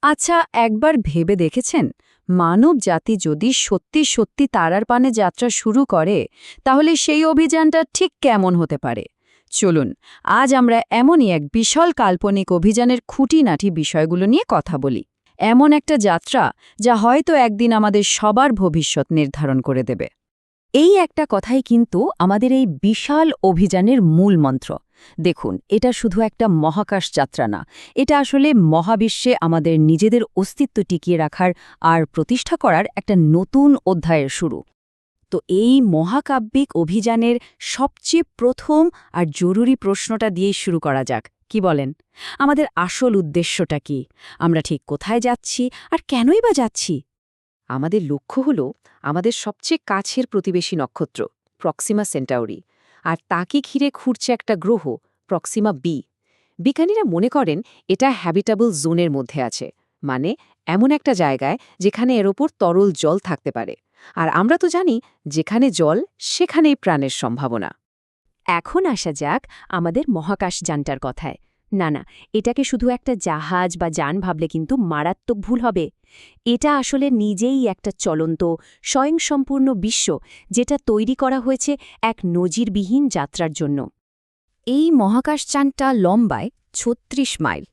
আচ্ছা, একবার ভেবে দেখেছেন মানব জাতি যদি সত্যি সত্যি তারার পানে যাত্রা শুরু করে তাহলে সেই অভিযানটা ঠিক কেমন হতে পারে? চলুন, আজ আমরা এমনই এক বিশাল কাল্পনিক অভিযানের খুঁটিনাটি বিষয়গুলো নিয়ে কথা বলি। এমন একটা যাত্রা যা হয়তো একদিন আমাদের সবার ভবিষ্যৎ নির্ধারণ করে দেবে। এই একটা কথাই কিন্তু আমাদের এই বিশাল অভিযানের মূল মন্ত্র। দেখুন, এটা শুধু একটা মহাকাশ যাত্রা না, এটা আসলে মহাবিশ্বে আমাদের নিজেদের অস্তিত্ব টিকিয়ে রাখার আর প্রতিষ্ঠা করার একটা নতুন অধ্যায়ের শুরু। তো এই মহাকাব্যিক অভিযানের সবচেয়ে প্রথম আর জরুরি প্রশ্নটা দিয়েই শুরু করা যাক। কি বলেন? আমাদের আসল উদ্দেশ্যটা কি? আমরা ঠিক কোথায় যাচ্ছি আর কেনই বা যাচ্ছি? আমাদের লক্ষ্য হল আমাদের সবচেয়ে কাছের প্রতিবেশী নক্ষত্র প্রক্সিমা সেন্টাউরি, আর তাকে ঘিরে ঘুরছে একটা গ্রহ প্রক্সিমা বি। বিজ্ঞানীরা মনে করেন এটা হ্যাবিটেবল জোনের মধ্যে আছে, মানে এমন একটা জায়গায় যেখানে এর ওপর তরল জল থাকতে পারে। আর আমরা তো জানি, যেখানে জল সেখানেই প্রাণের সম্ভাবনা। এখন আসা যাক আমাদের মহাকাশযানটার কথায়। না, এটাকে শুধু একটা জাহাজ বা যান ভাবলে কিন্তু মারাত্মক ভুল হবে। এটা আসলে নিজেই একটা চলন্ত, স্বয়ংসম্পূর্ণ বিশ্ব, যেটা তৈরি করা হয়েছে এক নজিরবিহীন যাত্রার জন্য। এই মহাকাশযানটা লম্বায় ৩৬ মাইল।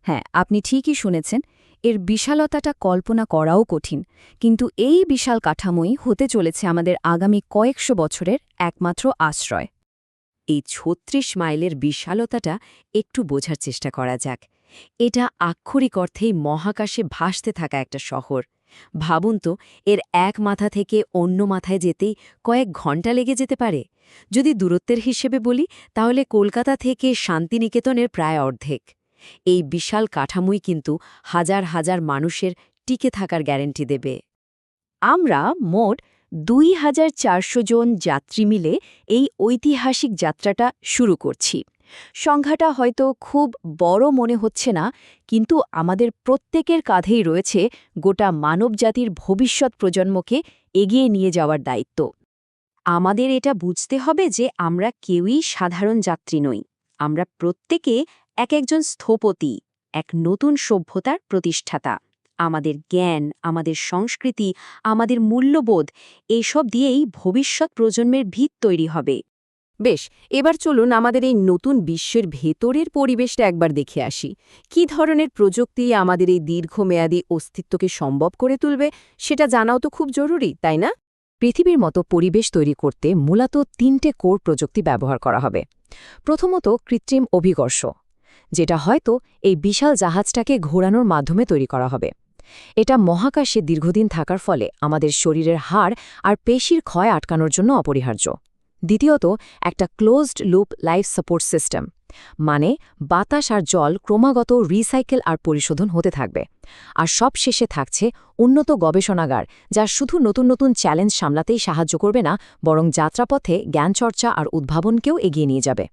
হ্যাঁ, আপনি ঠিকই শুনেছেন, এর বিশালতাটা কল্পনা করাও কঠিন। কিন্তু এই বিশাল কাঠামোই হতে চলেছে আমাদের আগামী কয়েকশো বছরের একমাত্র আশ্রয়। এই ৩৬ মাইলের বিশালতাটা একটু বোঝার চেষ্টা করা যাক। এটা আক্ষরিক অর্থেই মহাকাশে ভাসতে থাকা একটা শহর। ভাবুন তো, এর এক মাথা থেকে অন্য মাথায় যেতেই কয়েক ঘন্টা লেগে যেতে পারে। যদি দূরত্বের হিসেবে বলি, তাহলে কলকাতা থেকে শান্তিনিকেতনের প্রায় অর্ধেক। এই বিশাল কাঠামোই কিন্তু হাজার হাজার মানুষের টিকে থাকার গ্যারান্টি দেবে। আমরা মোট ২,৪০০ জন যাত্রী মিলে এই ঐতিহাসিক যাত্রাটা শুরু করছি। সংখ্যাটা হয়তো খুব বড় মনে হচ্ছে না, কিন্তু আমাদের প্রত্যেকের কাঁধেই রয়েছে গোটা মানবজাতির ভবিষ্যৎ প্রজন্মকে এগিয়ে নিয়ে যাওয়ার দায়িত্ব। আমাদের এটা বুঝতে হবে যে আমরা কেউই সাধারণ যাত্রী নই। আমরা প্রত্যেকে এক একজন স্থপতি, এক নতুন সভ্যতার প্রতিষ্ঠাতা। আমাদের জ্ঞান, আমাদের সংস্কৃতি, আমাদের মূল্যবোধ, এসব দিয়েই ভবিষ্যৎ প্রজন্মের ভিত তৈরি হবে। বেশ, এবার চলুন আমাদের এই নতুন বিশ্বের ভেতরের পরিবেশটা একবার দেখে আসি। কি ধরনের প্রযুক্তি আমাদের এই দীর্ঘমেয়াদী অস্তিত্বকে সম্ভব করে তুলবে, সেটা জানাও তো খুব জরুরি, তাই না? পৃথিবীর মতো পরিবেশ তৈরি করতে মূলত ৩টে কোর প্রযুক্তি ব্যবহার করা হবে। প্রথমত, কৃত্রিম অভিকর্ষ, যেটা হয়তো এই বিশাল জাহাজটাকে ঘোরানোর মাধ্যমে তৈরি করা হবে। এটা মহাকাশে দীর্ঘদিন থাকার ফলে আমাদের শরীরের হাড় আর পেশির ক্ষয় আটকানোর জন্য অপরিহার্য। দ্বিতীয়ত, একটা closed loop life support system, মানে বাতাস আর জল ক্রমাগত রিসাইকেল আর পরিশোধন হতে থাকবে। আর সব শেষে থাকছে উন্নত গবেষণাগার, যা শুধু নতুন নতুন চ্যালেঞ্জ সামলাতেই সাহায্য করবে না, বরং যাত্রাপথে জ্ঞানচর্চা আর উদ্ভাবনকেও এগিয়ে নিয়ে যাবে।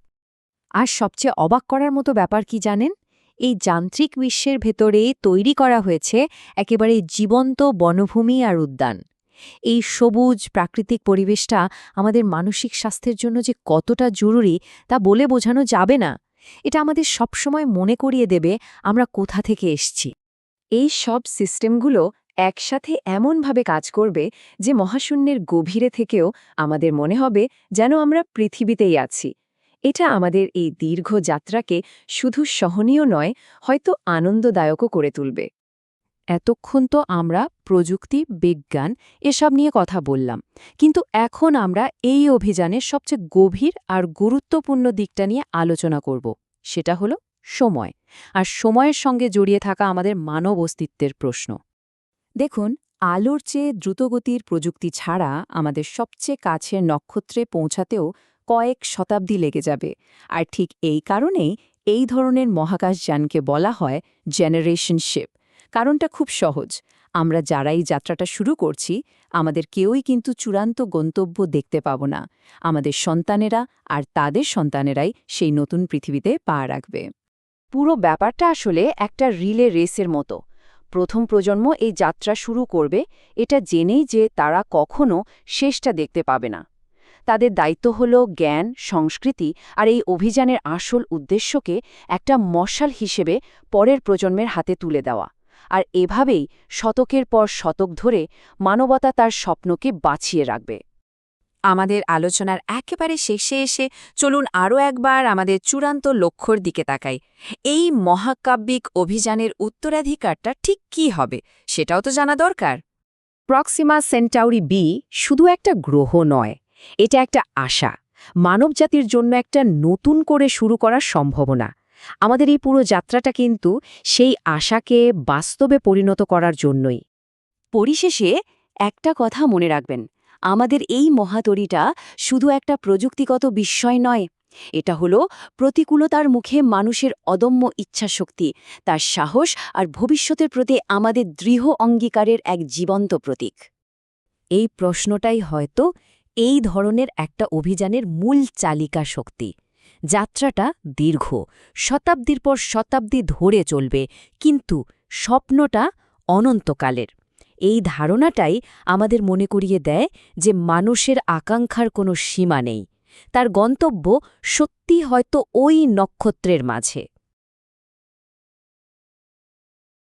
আর সবচেয়ে অবাক করার মতো ব্যাপার কি জানেন? এই যান্ত্রিক বিশ্বের ভেতরে তৈরি করা হয়েছে একেবারে জীবন্ত বনভূমি আর উদ্যান। এই সবুজ প্রাকৃতিক পরিবেশটা আমাদের মানসিক স্বাস্থ্যের জন্য যে কতটা জরুরি তা বলে বোঝানো যাবে না। এটা আমাদের সবসময় মনে করিয়ে দেবে আমরা কোথা থেকে এসছি। এই সব সিস্টেমগুলো একসাথে এমনভাবে কাজ করবে যে মহাশূন্যের গভীরে থেকেও আমাদের মনে হবে যেন আমরা পৃথিবীতেই আছি। এটা আমাদের এই দীর্ঘ যাত্রাকে শুধু সহনীয় নয়, হয়তো আনন্দদায়কও করে তুলবে। এতক্ষণ তো আমরা প্রযুক্তি, বিজ্ঞান এসব নিয়ে কথা বললাম, কিন্তু এখন আমরা এই অভিযানের সবচেয়ে গভীর আর গুরুত্বপূর্ণ দিকটা নিয়ে আলোচনা করব। সেটা হলো সময়, আর সময়ের সঙ্গে জড়িয়ে থাকা আমাদের মানব অস্তিত্বের প্রশ্ন। দেখুন, আলোর চেয়ে দ্রুতগতির প্রযুক্তি ছাড়া আমাদের সবচেয়ে কাছের নক্ষত্রে পৌঁছাতেও কয়েক শতাব্দী লেগে যাবে। আর ঠিক এই কারণেই এই ধরনের মহাকাশযানকে বলা হয় জেনারেশন শিপ। কারণটা খুব সহজ, আমরা যারা এই যাত্রাটা শুরু করছি, আমাদের কেউই কিন্তু চূড়ান্ত গন্তব্য দেখতে পাব না। আমাদের সন্তানেরা আর তাদের সন্তানেরাই সেই নতুন পৃথিবীতে পা রাখবে। পুরো ব্যাপারটা আসলে একটা রিলে রেসের মতো। প্রথম প্রজন্ম এই যাত্রা শুরু করবে এটা জেনেই যে তারা কখনো শেষটা দেখতে পাবে না। তাদের দায়িত্ব হল জ্ঞান, সংস্কৃতি আর এই অভিযানের আসল উদ্দেশ্যকে একটা মশাল হিসেবে পরের প্রজন্মের হাতে তুলে দেওয়া। আর এভাবেই শতকের পর শতক ধরে মানবতা তার স্বপ্নকে বাঁচিয়ে রাখবে। আমাদের আলোচনার একেবারে শেষে এসে চলুন আরও একবার আমাদের চূড়ান্ত লক্ষ্যর দিকে তাকাই। এই মহাকাব্যিক অভিযানের উত্তরাধিকারটা ঠিক কী হবে সেটাও তো জানা দরকার। প্রক্সিমা সেন্টাউরি বি শুধু একটা গ্রহ নয়, এটা একটা আশা, মানবজাতির জন্য একটা নতুন করে শুরু করার সম্ভাবনা। আমাদের এই পুরো যাত্রাটা কিন্তু সেই আশাকে বাস্তবে পরিণত করার জন্যই। পরিশেষে একটা কথা মনে রাখবেন, আমাদের এই মহাতরীটা শুধু একটা প্রযুক্তিগত বিস্ময় নয়, এটা হলো প্রতিকূলতার মুখে মানুষের অদম্য ইচ্ছাশক্তি, তার সাহস আর ভবিষ্যতের প্রতি আমাদের দৃঢ় অঙ্গীকারের এক জীবন্ত প্রতীক। এই প্রশ্নটাই হয়তো এই ধরনের একটা অভিযানের মূল চালিকা শক্তি। যাত্রাটা দীর্ঘ, শতাব্দীর পর শতাব্দী ধরে চলবে, কিন্তু স্বপ্নটা অনন্তকালের। এই ধারণাটাই আমাদের মনে করিয়ে দেয় যে মানুষের আকাঙ্ক্ষার কোনো সীমা নেই, তার গন্তব্য সত্যি হয়তো ওই নক্ষত্রের মাঝে।